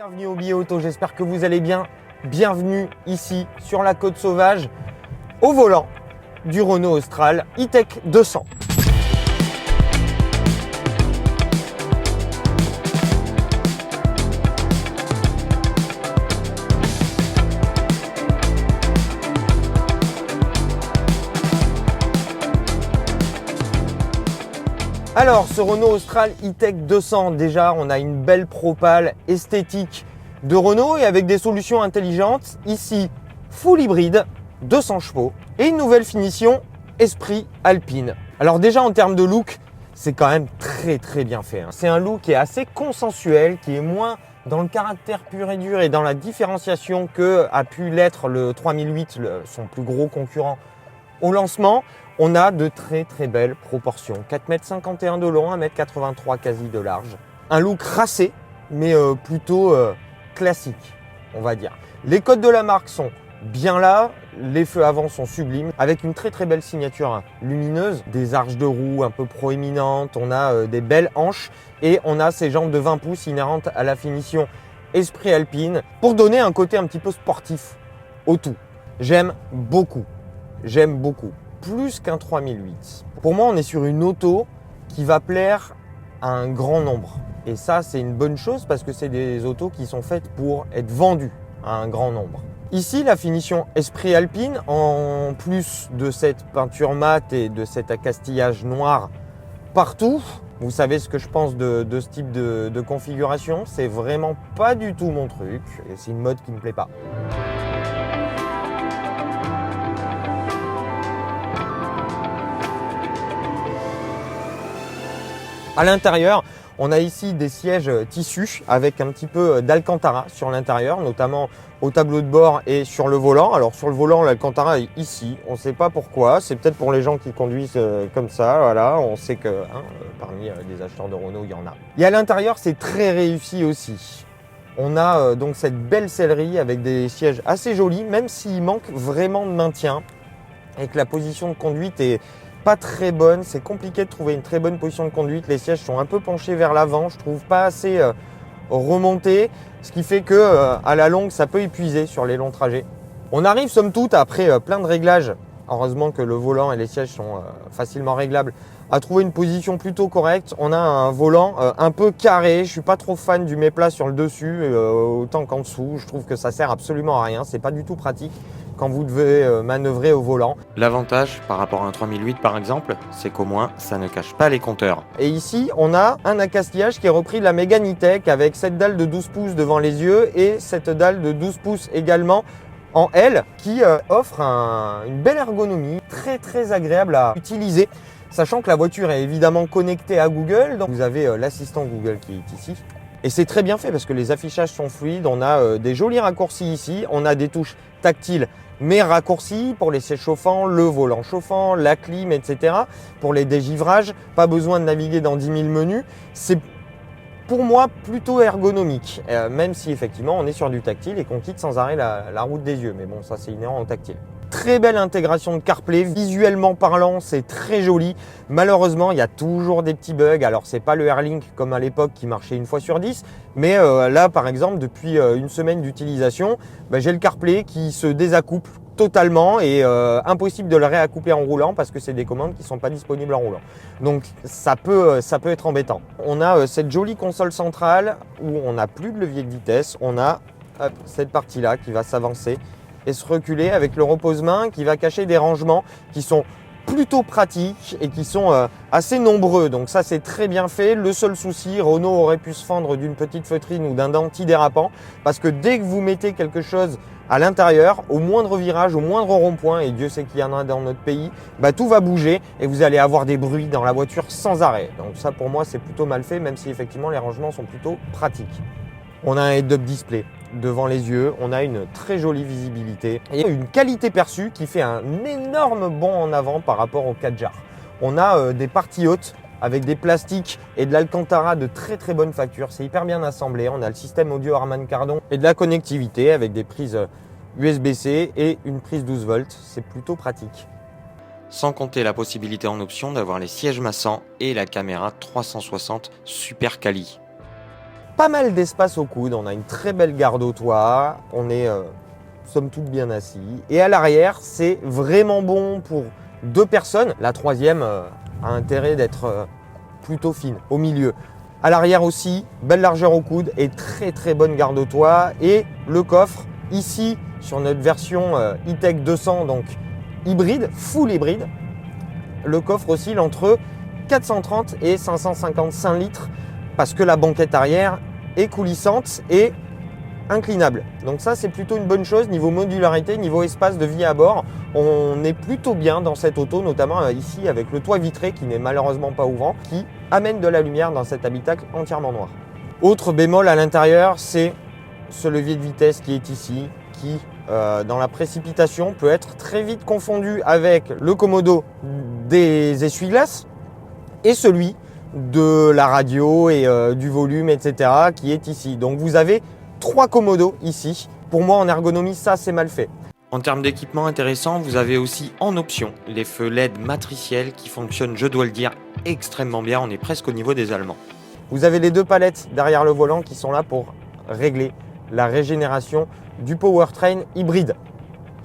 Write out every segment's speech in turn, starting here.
Bienvenue au Billet Auto, j'espère que vous allez bien. Bienvenue ici sur la Côte Sauvage au volant du Renault Austral E-Tech 200. Alors, ce Renault Austral E-Tech 200, déjà, on a une belle propale esthétique de Renault et avec des solutions intelligentes. Ici, full hybride, 200 chevaux et une nouvelle finition Esprit Alpine. Alors déjà, en termes de look, c'est quand même très bien fait. C'est un look qui est assez consensuel, qui est moins dans le caractère pur et dur et dans la différenciation que a pu l'être le 3008, son plus gros concurrent au lancement. On a de très belles proportions. 4,51 m de long, 1,83 m quasi de large. Un look racé, mais plutôt classique, on va dire. Les codes de la marque sont bien là. Les feux avant sont sublimes, avec une très belle signature lumineuse. Des arches de roue un peu proéminentes. On a des belles hanches et on a ces jambes de 20 pouces inhérentes à la finition Esprit Alpine pour donner un côté un petit peu sportif au tout. J'aime beaucoup. Plus qu'un 3008. Pour moi, on est sur une auto qui va plaire à un grand nombre. Et ça, c'est une bonne chose parce que c'est des autos qui sont faites pour être vendues à un grand nombre. Ici, la finition Esprit Alpine, en plus de cette peinture mate et de cet accastillage noir partout, vous savez ce que je pense de ce type de configuration. C'est vraiment pas du tout mon truc et c'est une mode qui me plaît pas. À l'intérieur, on a ici des sièges tissus avec un petit peu d'Alcantara sur l'intérieur, notamment au tableau de bord et sur le volant. Alors sur le volant, l'Alcantara est ici. On ne sait pas pourquoi. C'est peut-être pour les gens qui conduisent comme ça. Voilà, on sait que parmi les acheteurs de Renault, il y en a. Et à l'intérieur, c'est très réussi aussi. On a donc cette belle sellerie avec des sièges assez jolis, même s'il manque vraiment de maintien et que la position de conduite est pas très bonne. C'est compliqué de trouver une très bonne position de conduite. Les sièges sont un peu penchés vers l'avant, je trouve pas assez remontés, ce qui fait que à la longue ça peut épuiser sur les longs trajets. On arrive somme toute après plein de réglages, heureusement que le volant et les sièges sont facilement réglables, à trouver une position plutôt correcte. On a un volant un peu carré, je suis pas trop fan du méplat sur le dessus autant qu'en dessous. Je trouve que ça sert absolument à rien, c'est pas du tout pratique quand vous devez manœuvrer au volant. L'avantage par rapport à un 3008 par exemple, c'est qu'au moins ça ne cache pas les compteurs. Et ici, on a un accastillage qui est repris de la Mégane E-Tech avec cette dalle de 12 pouces devant les yeux et cette dalle de 12 pouces également en L qui offre une belle ergonomie, très agréable à utiliser. Sachant que la voiture est évidemment connectée à Google, donc vous avez l'assistant Google qui est ici. Et c'est très bien fait parce que les affichages sont fluides, on a des jolis raccourcis ici, on a des touches tactiles mais raccourcis pour les sièges chauffants, le volant chauffant, la clim, etc. Pour les dégivrages, pas besoin de naviguer dans 10 000 menus. C'est pour moi plutôt ergonomique, même si effectivement on est sur du tactile et qu'on quitte sans arrêt la route des yeux. Mais bon, ça c'est inhérent au tactile. Très belle intégration de CarPlay, visuellement parlant, c'est très joli. Malheureusement, il y a toujours des petits bugs. Alors, c'est pas le AirLink comme à l'époque qui marchait une fois sur 10, mais là, par exemple, depuis une semaine d'utilisation, j'ai le CarPlay qui se désaccouple totalement et impossible de le réaccoupler en roulant parce que c'est des commandes qui ne sont pas disponibles en roulant. Donc, ça peut être embêtant. On a cette jolie console centrale où on n'a plus de levier de vitesse. On a cette partie-là qui va s'avancer et se reculer avec le repose-main qui va cacher des rangements qui sont plutôt pratiques et qui sont assez nombreux. Donc ça, c'est très bien fait. Le seul souci, Renault aurait pu se fendre d'une petite feutrine ou d'un antidérapant parce que dès que vous mettez quelque chose à l'intérieur, au moindre virage, au moindre rond-point, et Dieu sait qu'il y en a dans notre pays, tout va bouger et vous allez avoir des bruits dans la voiture sans arrêt. Donc ça, pour moi, c'est plutôt mal fait, même si effectivement les rangements sont plutôt pratiques. On a un head-up display devant les yeux, on a une très jolie visibilité et une qualité perçue qui fait un énorme bond en avant par rapport au Kadjar. On a des parties hautes avec des plastiques et de l'Alcantara de très bonne facture, c'est hyper bien assemblé. On a le système audio Harman Kardon et de la connectivité avec des prises USB-C et une prise 12 volts, c'est plutôt pratique. Sans compter la possibilité en option d'avoir les sièges massants et la caméra 360 super quali. pas mal d'espace au coude, on a une très belle garde au toit, on est somme toute bien assis. Et à l'arrière, c'est vraiment bon pour 2 personnes. La troisième a intérêt d'être plutôt fine, au milieu. À l'arrière aussi, belle largeur au coude et très très bonne garde au toit. Et le coffre, ici, sur notre version E-Tech 200, donc hybride, full hybride, le coffre oscille entre 430 et 555 litres parce que la banquette arrière est coulissante et inclinable. Donc ça, c'est plutôt une bonne chose niveau modularité, niveau espace de vie à bord. On est plutôt bien dans cette auto, notamment ici avec le toit vitré qui n'est malheureusement pas ouvrant, qui amène de la lumière dans cet habitacle entièrement noir. Autre bémol à l'intérieur, c'est ce levier de vitesse qui est ici, qui dans la précipitation peut être très vite confondu avec le commodo des essuie-glaces et celui de la radio et du volume, etc. qui est ici. Donc vous avez 3 commodos ici. Pour moi, en ergonomie, ça c'est mal fait. En termes d'équipement intéressant, vous avez aussi en option les feux LED matriciels qui fonctionnent, je dois le dire, extrêmement bien. On est presque au niveau des Allemands. Vous avez les 2 palettes derrière le volant qui sont là pour régler la régénération du powertrain hybride.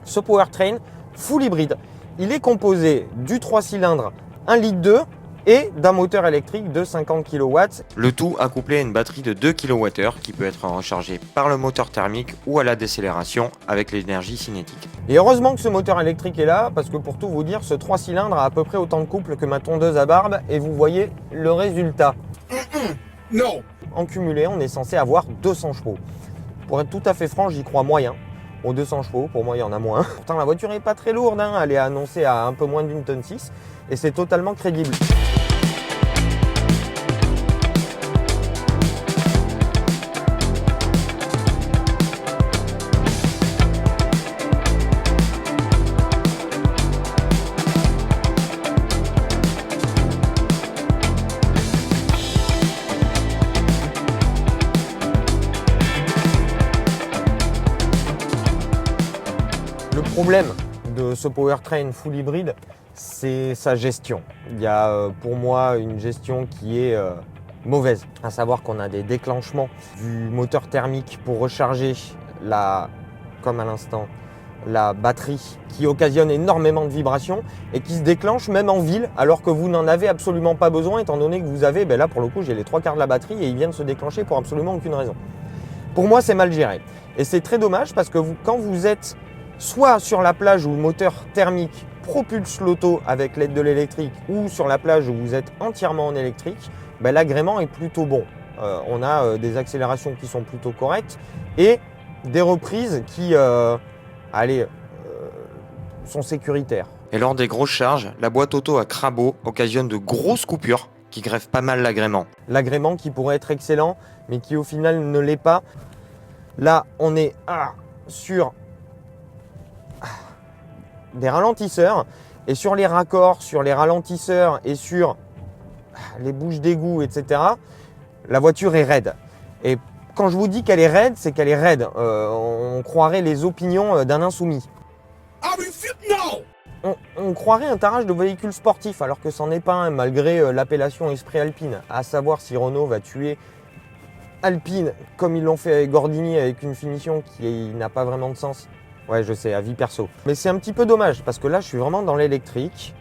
Ce powertrain full hybride, il est composé du 3 cylindres 1,2 litre et d'un moteur électrique de 50 kW. Le tout accouplé à une batterie de 2 kWh qui peut être rechargée par le moteur thermique ou à la décélération avec l'énergie cinétique. Et heureusement que ce moteur électrique est là, parce que pour tout vous dire, ce 3 cylindres a à peu près autant de couple que ma tondeuse à barbe et vous voyez le résultat. Non. En cumulé, on est censé avoir 200 chevaux. Pour être tout à fait franc, j'y crois moyen. Aux 200 chevaux, pour moi il y en a moins. Pourtant la voiture n'est pas très lourde, hein. Elle est annoncée à un peu moins d'1,6 tonne et c'est totalement crédible. Le problème de ce powertrain full hybride, c'est sa gestion. Il y a pour moi une gestion qui est mauvaise. À savoir qu'on a des déclenchements du moteur thermique pour recharger comme à l'instant, la batterie qui occasionne énormément de vibrations et qui se déclenche même en ville alors que vous n'en avez absolument pas besoin étant donné que vous avez, là pour le coup j'ai les 3/4 de la batterie et ils viennent se déclencher pour absolument aucune raison. Pour moi c'est mal géré et c'est très dommage parce que quand vous êtes soit sur la plage où le moteur thermique propulse l'auto avec l'aide de l'électrique ou sur la plage où vous êtes entièrement en électrique, l'agrément est plutôt bon. On a des accélérations qui sont plutôt correctes et des reprises qui sont sécuritaires. Et lors des grosses charges, la boîte auto à crabot occasionne de grosses coupures qui greffent pas mal l'agrément. L'agrément qui pourrait être excellent mais qui au final ne l'est pas. Là on est sur des ralentisseurs et sur les raccords, sur les ralentisseurs et sur les bouches d'égout, etc. La voiture est raide. Et quand je vous dis qu'elle est raide, c'est qu'elle est raide. On croirait les opinions d'un insoumis. On croirait un tarage de véhicule sportif alors que c'en est pas un malgré l'appellation Esprit Alpine. À savoir si Renault va tuer Alpine comme ils l'ont fait avec Gordini avec une finition qui n'a pas vraiment de sens. Ouais, je sais, avis perso. Mais c'est un petit peu dommage parce que là, je suis vraiment dans l'électrique.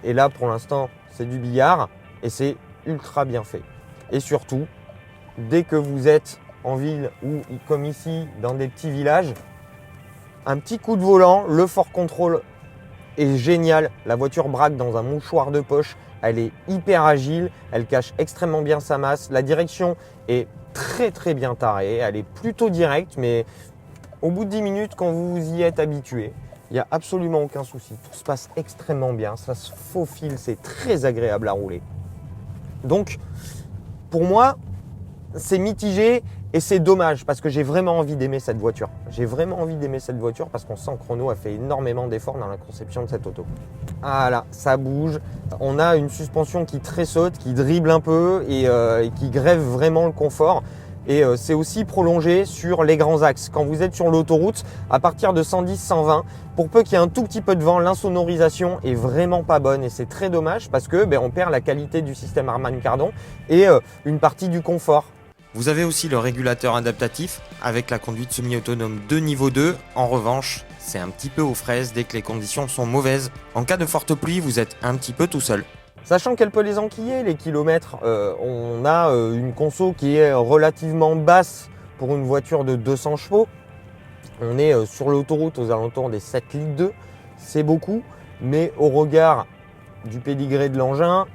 Et là, pour l'instant, c'est du billard et c'est ultra bien fait. Et surtout, dès que vous êtes en ville ou comme ici, dans des petits villages, un petit coup de volant, le Fort Control est génial. La voiture braque dans un mouchoir de poche. Elle est hyper agile, elle cache extrêmement bien sa masse. La direction est très très bien tarée. Elle est plutôt directe, mais au bout de 10 minutes, quand vous y êtes habitué, il n'y a absolument aucun souci. Tout se passe extrêmement bien, ça se faufile, c'est très agréable à rouler. Donc, pour moi, c'est mitigé et c'est dommage parce que j'ai vraiment envie d'aimer cette voiture. J'ai vraiment envie d'aimer cette voiture parce qu'on sent que Renault a fait énormément d'efforts dans la conception de cette auto. Voilà, ça bouge. On a une suspension qui tressaute, qui dribble un peu et qui grève vraiment le confort. Et c'est aussi prolongé sur les grands axes. Quand vous êtes sur l'autoroute, à partir de 110-120, pour peu qu'il y ait un tout petit peu de vent, l'insonorisation est vraiment pas bonne. Et c'est très dommage parce que on perd la qualité du système Harman Kardon et une partie du confort. Vous avez aussi le régulateur adaptatif avec la conduite semi-autonome de niveau 2. En revanche, c'est un petit peu aux fraises dès que les conditions sont mauvaises. En cas de forte pluie, vous êtes un petit peu tout seul. Sachant qu'elle peut les enquiller, les kilomètres, on a une conso qui est relativement basse pour une voiture de 200 chevaux. On est sur l'autoroute aux alentours des 7 litres 2, c'est beaucoup, mais au regard du pédigré de l'engin,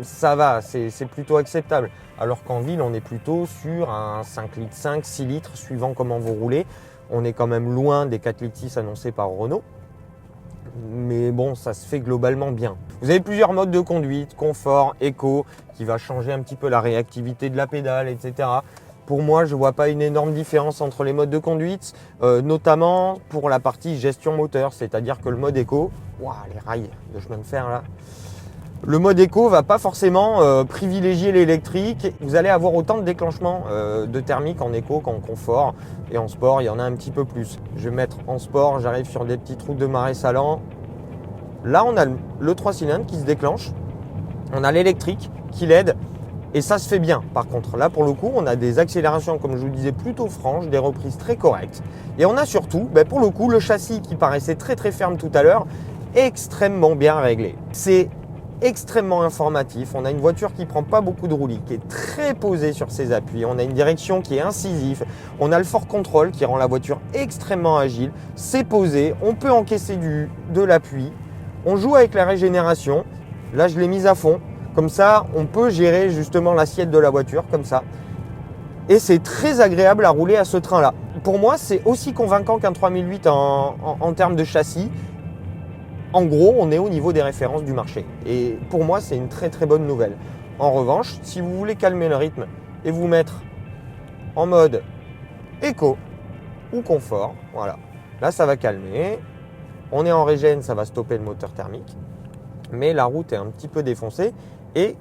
ça va, c'est plutôt acceptable. Alors qu'en ville, on est plutôt sur un 5 litres 5, 6 litres, suivant comment vous roulez. On est quand même loin des 4 litres 6 annoncés par Renault. Mais bon, ça se fait globalement bien. Vous avez plusieurs modes de conduite, confort, éco, qui va changer un petit peu la réactivité de la pédale, etc. Pour moi, je ne vois pas une énorme différence entre les modes de conduite, notamment pour la partie gestion moteur, c'est-à-dire que le mode éco, les rails de chemin de fer là, le mode éco va pas forcément privilégier l'électrique. Vous allez avoir autant de déclenchements de thermique en éco qu'en confort. Et en sport, il y en a un petit peu plus. Je vais mettre en sport, j'arrive sur des petites routes de marais salants. Là, on a le 3 cylindres qui se déclenche. On a l'électrique qui l'aide. Et ça se fait bien. Par contre, là, pour le coup, on a des accélérations, comme je vous le disais, plutôt franches, des reprises très correctes. Et on a surtout, pour le coup, le châssis qui paraissait très très ferme tout à l'heure, extrêmement bien réglé. C'est extrêmement informatif. On a une voiture qui prend pas beaucoup de roulis, qui est très posée sur ses appuis. On a une direction qui est incisive. On a le fort contrôle qui rend la voiture extrêmement agile. C'est posé. On peut encaisser de l'appui. On joue avec la régénération. Là, je l'ai mise à fond. Comme ça, on peut gérer justement l'assiette de la voiture, comme ça. Et c'est très agréable à rouler à ce train-là. Pour moi, c'est aussi convaincant qu'un 3008 en termes de châssis. En gros, on est au niveau des références du marché. Et pour moi, c'est une très très bonne nouvelle. En revanche, si vous voulez calmer le rythme et vous mettre en mode éco ou confort, voilà. Là, ça va calmer. On est en régène, ça va stopper le moteur thermique. Mais la route est un petit peu défoncée et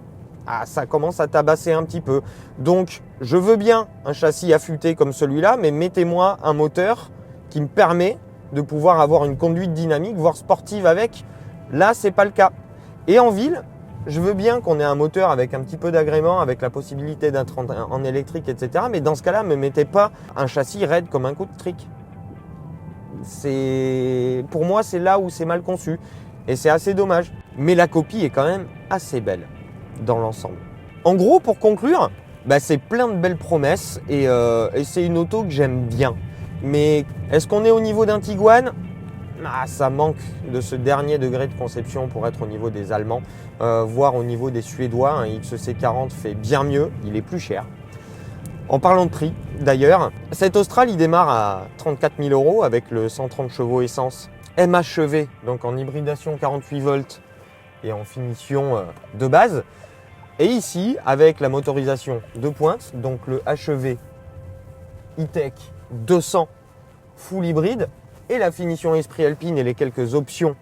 ça commence à tabasser un petit peu. Donc, je veux bien un châssis affûté comme celui-là, mais mettez-moi un moteur qui me permet de pouvoir avoir une conduite dynamique, voire sportive avec. Là, c'est pas le cas. Et en ville, je veux bien qu'on ait un moteur avec un petit peu d'agrément, avec la possibilité d'être en électrique, etc. Mais dans ce cas-là, ne me mettez pas un châssis raide comme un coup de trick. Pour moi, c'est là où c'est mal conçu. Et c'est assez dommage. Mais la copie est quand même assez belle dans l'ensemble. En gros, pour conclure, c'est plein de belles promesses et c'est une auto que j'aime bien. Mais est-ce qu'on est au niveau d'un Tiguan ? Ça manque de ce dernier degré de conception pour être au niveau des Allemands, voire au niveau des Suédois. Un XC40 fait bien mieux, il est plus cher. En parlant de prix, d'ailleurs, cet Austral, il démarre à 34 000 € avec le 130 chevaux essence MHEV, donc en hybridation 48 volts et en finition de base. Et ici, avec la motorisation de pointe, donc le HEV E-Tech 200 full hybride et la finition Esprit Alpine et les quelques options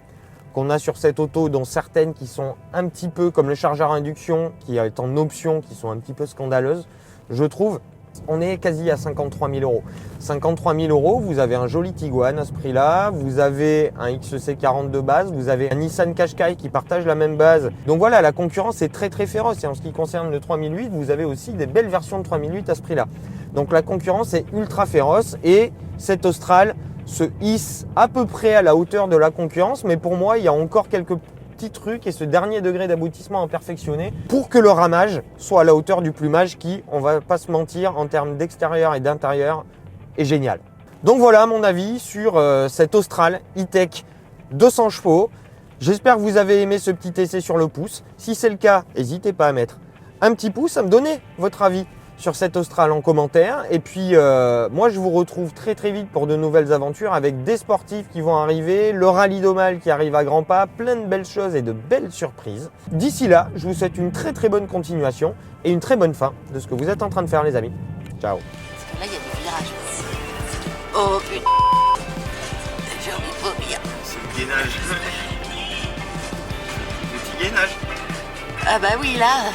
qu'on a sur cette auto, dont certaines qui sont un petit peu comme le chargeur induction qui est en option, qui sont un petit peu scandaleuses, je trouve. On est quasi à 53 000 €. 53 000 €, vous avez un joli Tiguan à ce prix-là, vous avez un XC40 de base, vous avez un Nissan Qashqai qui partage la même base. Donc voilà, la concurrence est très très féroce. Et en ce qui concerne le 3008, vous avez aussi des belles versions de 3008 à ce prix-là. Donc la concurrence est ultra féroce et cet Austral se hisse à peu près à la hauteur de la concurrence. Mais pour moi, il y a encore quelques petits trucs et ce dernier degré d'aboutissement à perfectionner pour que le ramage soit à la hauteur du plumage qui, on va pas se mentir, en termes d'extérieur et d'intérieur, est génial. Donc voilà mon avis sur cet Austral E-Tech 200 chevaux. J'espère que vous avez aimé ce petit essai sur le pouce. Si c'est le cas, n'hésitez pas à mettre un petit pouce, à me donner votre avis sur cet Austral en commentaire. Et puis moi je vous retrouve très très vite pour de nouvelles aventures avec des sportifs qui vont arriver, le rallye d'Aumale qui arrive à grands pas, plein de belles choses et de belles surprises. D'ici là, je vous souhaite une très très bonne continuation et une très bonne fin de ce que vous êtes en train de faire les amis. Ciao. Parce que là il y a des virages. Oh putain. J'ai envie de vomir. C'est le gainage. Le petit gainage. Ah bah oui là.